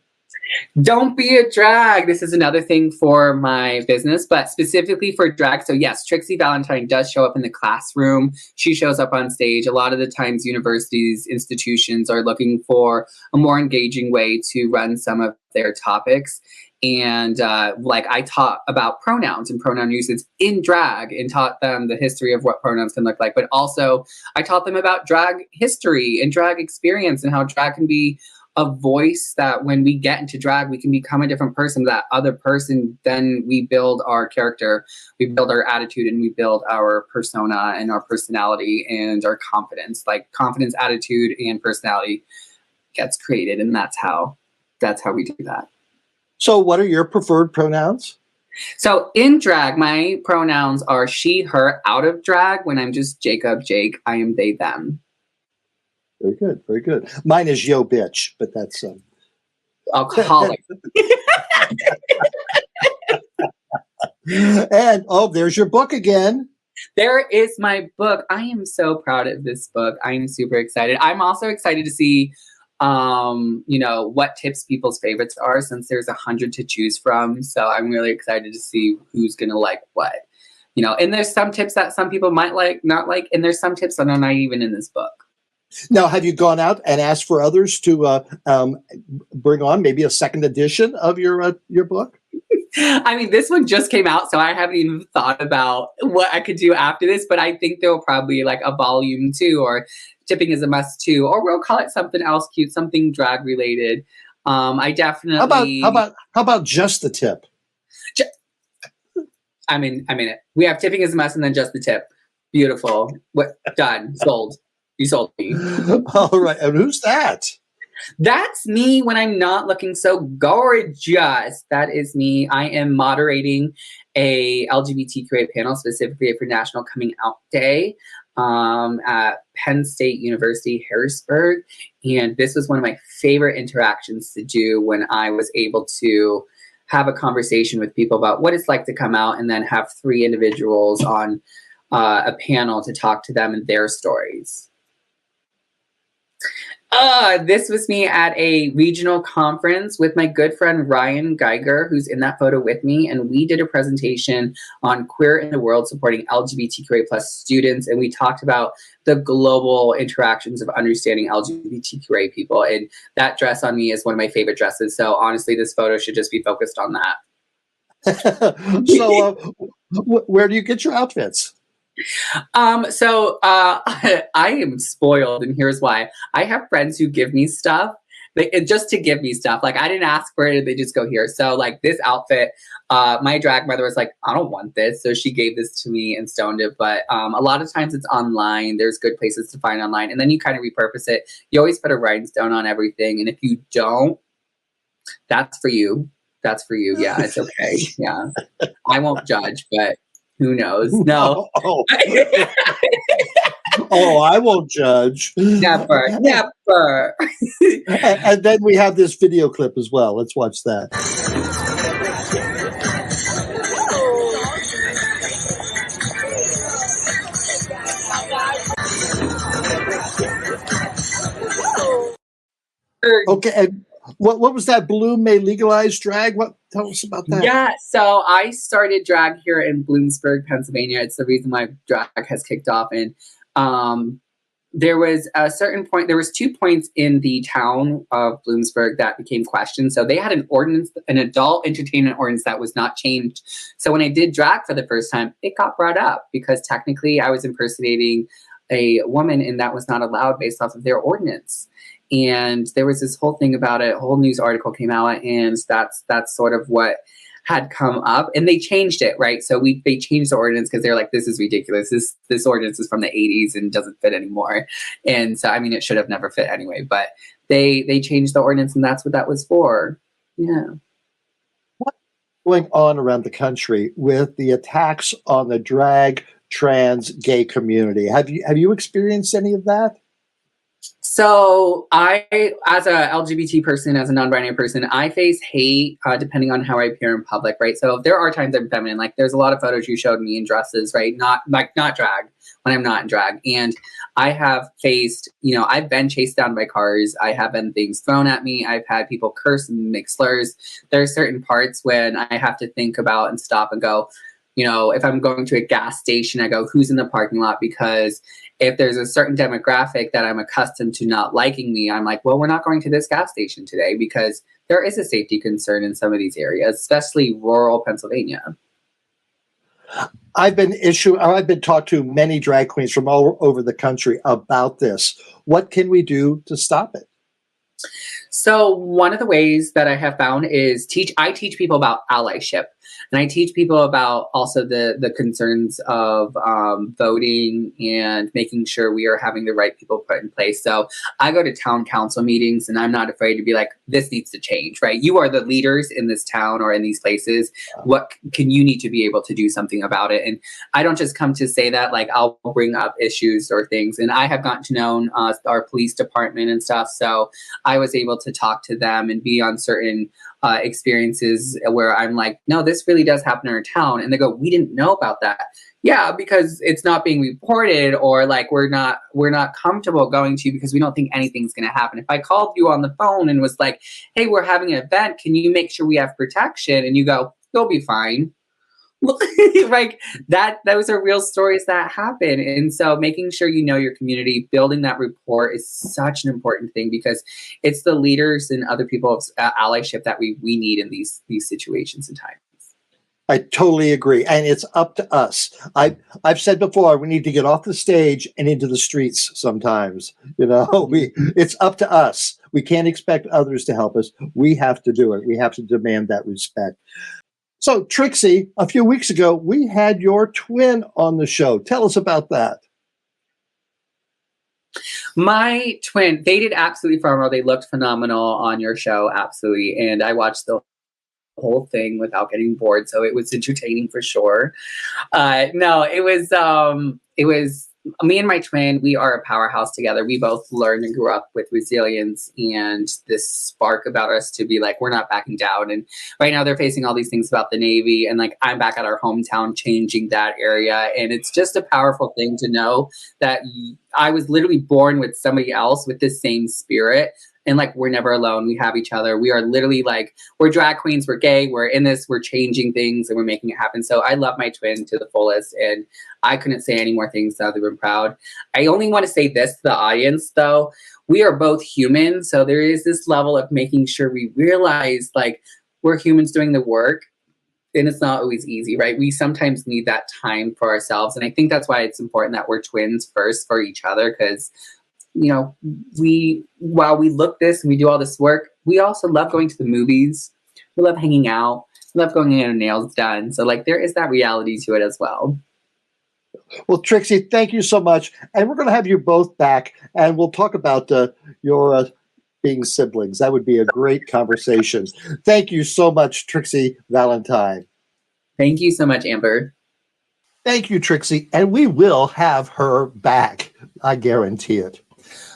Don't be a drag. This is another thing for my business, but specifically for drag. So yes, Trixy Valentine does show up in the classroom. She shows up on stage. A lot of the times universities, institutions are looking for a more engaging way to run some of their topics. And like I taught about pronouns and pronoun usage in drag and taught them the history of what pronouns can look like. But also I taught them about drag history and drag experience and how drag can be a voice that when we get into drag, we can become a different person. That other person, then we build our character, we build our attitude, and we build our persona and our personality and our confidence. Like confidence, attitude, and personality gets created, and that's how we do that. So what are your preferred pronouns? So in drag, my pronouns are she, her. Out of drag, when I'm just Jacob, Jake, I am they, them. Very good, very good. Mine is yo bitch, but that's alcoholic. And there's your book again. There is my book. I am so proud of this book. I'm super excited. I'm also excited to see what tips people's favorites are, since there's 100 to choose from. So I'm really excited to see who's gonna like what. And there's some tips that some people might like, not like, and there's some tips that are not even in this book. Now, have you gone out and asked for others to bring on maybe a second edition of your book? I mean, this one just came out, so I haven't even thought about what I could do after this, but I think there will probably be like a volume 2 or Tipping is a Must 2, or we'll call it something else cute, something drag related. I definitely... How about Just the Tip? I'm in it. We have Tipping is a Must and then Just the Tip. Beautiful. Done. Sold. You sold me. All right. And who's that? That's me when I'm not looking so gorgeous. That is me. I am moderating a LGBTQ panel specifically for National Coming Out Day at Penn State University, Harrisburg. And this was one of my favorite interactions to do when I was able to have a conversation with people about what it's like to come out, and then have 3 individuals on a panel to talk to them and their stories. This was me at a regional conference with my good friend Ryan Geiger, who's in that photo with me, and we did a presentation on queer in the world supporting LGBTQA+ students, and we talked about the global interactions of understanding LGBTQA people, and that dress on me is one of my favorite dresses, so honestly this photo should just be focused on that. So where do you get your outfits? I am spoiled, and here's why. I have friends who give me stuff, just to give me stuff. Like, I didn't ask for it, they just go here. So like this outfit, my drag mother was like, I don't want this. So she gave this to me and stoned it. But a lot of times it's online. There's good places to find online. And then you kind of repurpose it. You always put a rhinestone on everything. And if you don't, that's for you. That's for you. Yeah, it's okay. Yeah. I won't judge, but who knows? No. I won't judge. Never, never. And then we have this video clip as well. Let's watch that. Okay, and what was that? Bloom may legalize drag? Tell us about that. Yeah, so I started drag here in Bloomsburg, Pennsylvania. It's the reason why drag has kicked off. And there was a certain point, there was 2 points in the town of Bloomsburg that became questioned. So they had an ordinance, an adult entertainment ordinance that was not changed. So when I did drag for the first time, it got brought up because technically I was impersonating a woman and that was not allowed based off of their ordinance. And there was this whole thing about it, a whole news article came out, and that's sort of what had come up, and they changed it, right? So they changed the ordinance because they're like, this is ridiculous. This ordinance is from the 80s and doesn't fit anymore. And so, I mean, it should have never fit anyway, but they changed the ordinance, and that's what that was for. Yeah. What's going on around the country with the attacks on the drag, trans, gay community? Have you experienced any of that? So I, as a LGBT person, as a non-binary person, I face hate depending on how I appear in public, right? So there are times I'm feminine. Like there's a lot of photos you showed me in dresses, right? Not drag, when I'm not in drag. And I have faced, you know, I've been chased down by cars. I have been things thrown at me. I've had people curse and make slurs. There are certain parts when I have to think about and stop and go, you know, if I'm going to a gas station, I go, who's in the parking lot? Because if there's a certain demographic that I'm accustomed to not liking me, I'm like, well, we're not going to this gas station today because there is a safety concern in some of these areas, especially rural Pennsylvania. I've been talked to many drag queens from all over the country about this. What can we do to stop it? So one of the ways that I have found is I teach people about allyship, and I teach people about also the concerns of voting and making sure we are having the right people put in place. So I go to town council meetings, and I'm not afraid to be like, this needs to change, right? You are the leaders in this town or in these places. What can you need to be able to do something about it? And I don't just come to say that, like I'll bring up issues or things. And I have gotten to know our police department and stuff. So I was able to talk to them and be on certain experiences where I'm like, no, this really does happen in our town. And they go, we didn't know about that. Yeah, because it's not being reported, or like we're not comfortable going to because we don't think anything's going to happen. If I called you on the phone and was like, hey, we're having an event, can you make sure we have protection? And you go, you'll be fine. Like those are real stories that happen. And so making sure you know your community, building that rapport is such an important thing, because it's the leaders and other people's allyship that we need in these situations and times. I totally agree. And it's up to us. I've said before, we need to get off the stage and into the streets sometimes. You know, it's up to us. We can't expect others to help us. We have to do it. We have to demand that respect. So, Trixy, a few weeks ago, we had your twin on the show. Tell us about that. My twin, they did absolutely phenomenal. They looked phenomenal on your show, absolutely. And I watched the whole thing without getting bored, so it was entertaining for sure. No, it was me and my twin. We are a powerhouse together. We both learned and grew up with resilience and this spark about us to be like, we're not backing down. And right now they're facing all these things about the Navy, and like I'm back at our hometown changing that area. And it's just a powerful thing to know that I was literally born with somebody else with this same spirit. And like, we're never alone. We have each other. We are literally like, we're drag queens, we're gay, we're in this, we're changing things, and we're making it happen. So I love my twin to the fullest, and I couldn't say any more things other than proud. I only want to say this to the audience though. We are both human. So there is this level of making sure we realize like we're humans doing the work, and it's not always easy, right? We sometimes need that time for ourselves. And I think that's why it's important that we're twins first for each other, because you know, while we look this and we do all this work, we also love going to the movies. We love hanging out. We love going getting our nails done. So like there is that reality to it as well. Well, Trixy, thank you so much. And we're going to have you both back, and we'll talk about your being siblings. That would be a great conversation. Thank you so much, Trixy Valentine. Thank you so much, Amber. Thank you, Trixy. And we will have her back. I guarantee it.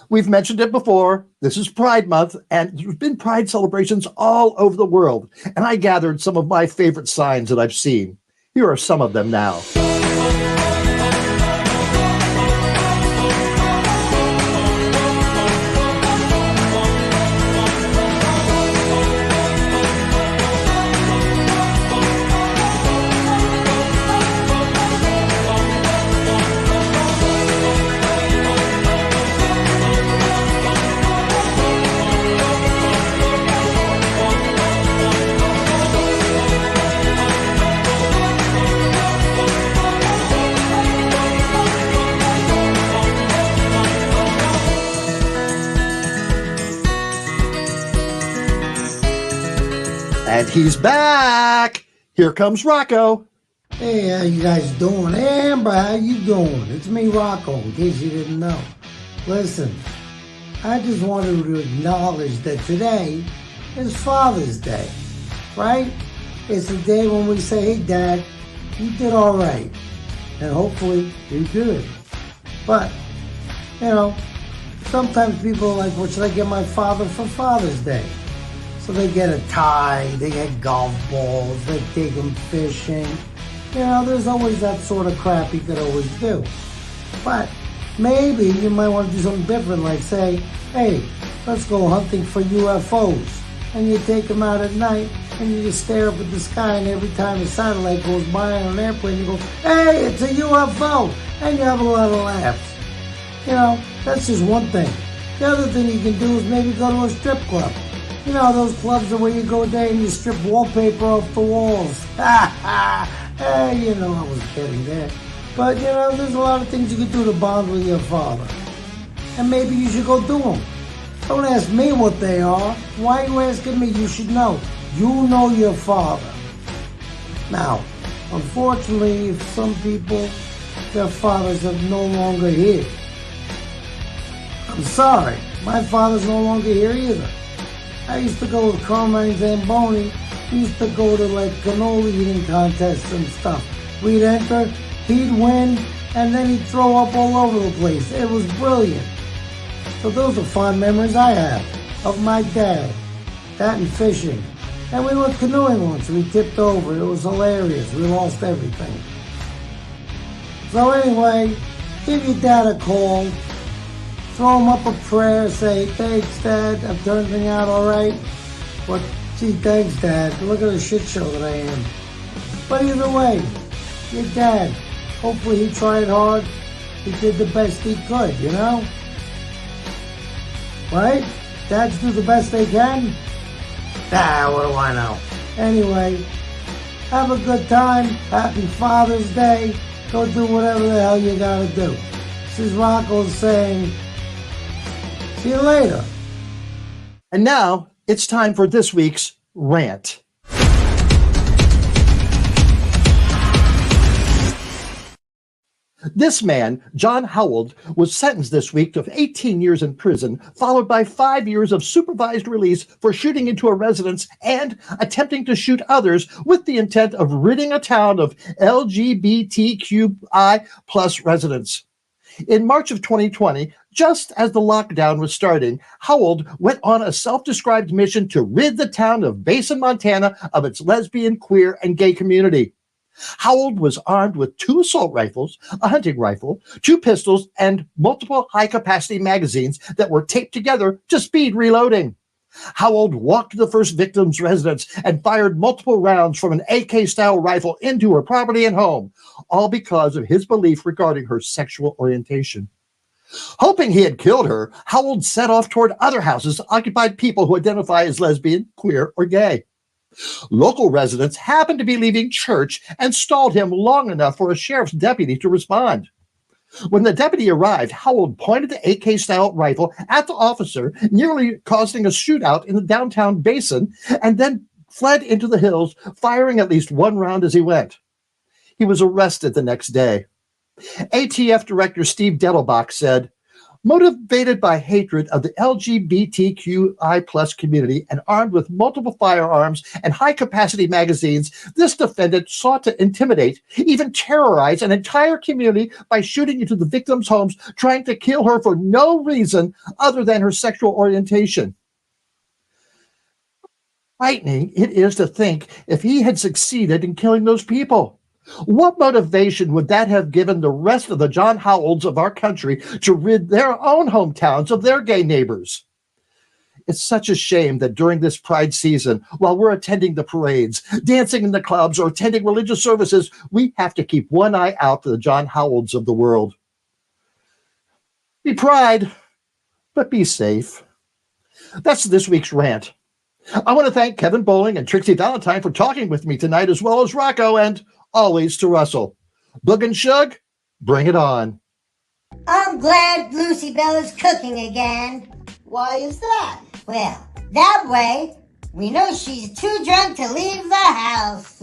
We've mentioned it before. This is Pride Month, and there's been Pride celebrations all over the world. And I gathered some of my favorite signs that I've seen. Here are some of them now. And he's back. Here comes Rocco. Hey, how you guys doing? Hey, Amber, how you doing? It's me, Rocco, in case you didn't know. Listen, I just wanted to acknowledge that today is Father's Day, right? It's the day when we say, hey, Dad, you did all right. And hopefully you're good. But, you know, sometimes people are like, what should I get my father for Father's Day? So they get a tie, they get golf balls, they take them fishing. You know, there's always that sort of crap you could always do. But maybe you might want to do something different, like say, hey, let's go hunting for UFOs. And you take them out at night, and you just stare up at the sky, and every time a satellite goes by on an airplane, you go, hey, it's a UFO! And you have a lot of laughs. You know, that's just one thing. The other thing you can do is maybe go to a strip club. You know, those clubs are where you go there and you strip wallpaper off the walls. Hey, you know, I was kidding there. But, you know, there's a lot of things you can do to bond with your father. And maybe you should go do them. Don't ask me what they are. Why are you asking me? You should know. You know your father. Now, unfortunately, some people, their fathers are no longer here. I'm sorry, my father's no longer here either. I used to go with Carmine Zamboni. We used to go to like cannoli eating contests and stuff. We'd enter, he'd win, and then he'd throw up all over the place. It was brilliant. So those are fond memories I have of my dad. That and fishing. And we went canoeing once. We tipped over. It was hilarious. We lost everything. So anyway, give your dad a call. Throw him up a prayer. Say, thanks, Dad. I've turned everything out all right. But, gee, thanks, Dad. Look at the shit show that I am. But either way, your dad, hopefully he tried hard. He did the best he could, you know? Right? Dads do the best they can? What do I know? Anyway, have a good time. Happy Father's Day. Go do whatever the hell you gotta do. This is Rocco saying, see you later. And now it's time for this week's Rant. This man, John Howald, was sentenced this week to 18 years in prison, followed by 5 years of supervised release for shooting into a residence and attempting to shoot others with the intent of ridding a town of LGBTQI plus residents. In March of 2020, just as the lockdown was starting, Howald went on a self-described mission to rid the town of Basin, Montana of its lesbian, queer, and gay community. Howald was armed with 2 assault rifles, a hunting rifle, 2 pistols, and multiple high-capacity magazines that were taped together to speed reloading. Howald walked to the first victim's residence and fired multiple rounds from an AK-style rifle into her property and home, all because of his belief regarding her sexual orientation. Hoping he had killed her, Howald set off toward other houses occupied by people who identify as lesbian, queer, or gay. Local residents happened to be leaving church and stalled him long enough for a sheriff's deputy to respond. When the deputy arrived, Howald pointed the AK-style rifle at the officer, nearly causing a shootout in the downtown Basin, and then fled into the hills, firing at least 1 round as he went. He was arrested the next day. ATF Director Steve Dettelbach said, motivated by hatred of the LGBTQI plus community and armed with multiple firearms and high-capacity magazines, this defendant sought to intimidate, even terrorize an entire community by shooting into the victims' homes, trying to kill her for no reason other than her sexual orientation. Frightening it is to think if he had succeeded in killing those people. What motivation would that have given the rest of the John Howalds of our country to rid their own hometowns of their gay neighbors? It's such a shame that during this Pride season, while we're attending the parades, dancing in the clubs, or attending religious services, we have to keep one eye out for the John Howalds of the world. Be Pride, but be safe. That's this week's rant. I want to thank Kevin Bolling and Trixy Valentine for talking with me tonight, as well as Rocco, and always to Russell. Boog and Shug, bring it on. I'm glad Lucy Bell is cooking again. Why is that? Well, that way we know she's too drunk to leave the house.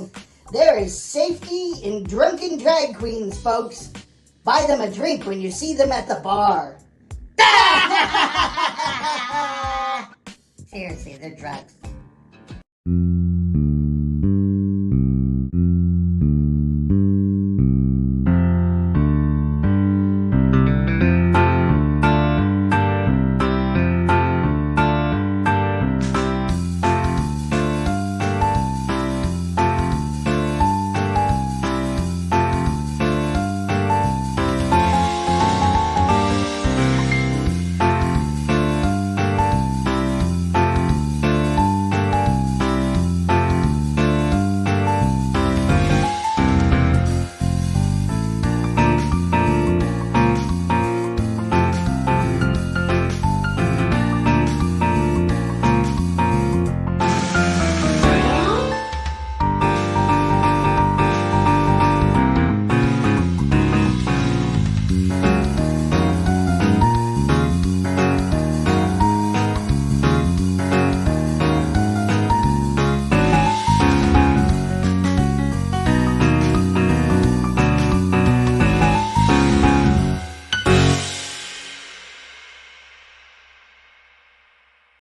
There is safety in drunken drag queens, folks. Buy them a drink when you see them at the bar. Seriously, they're drugs.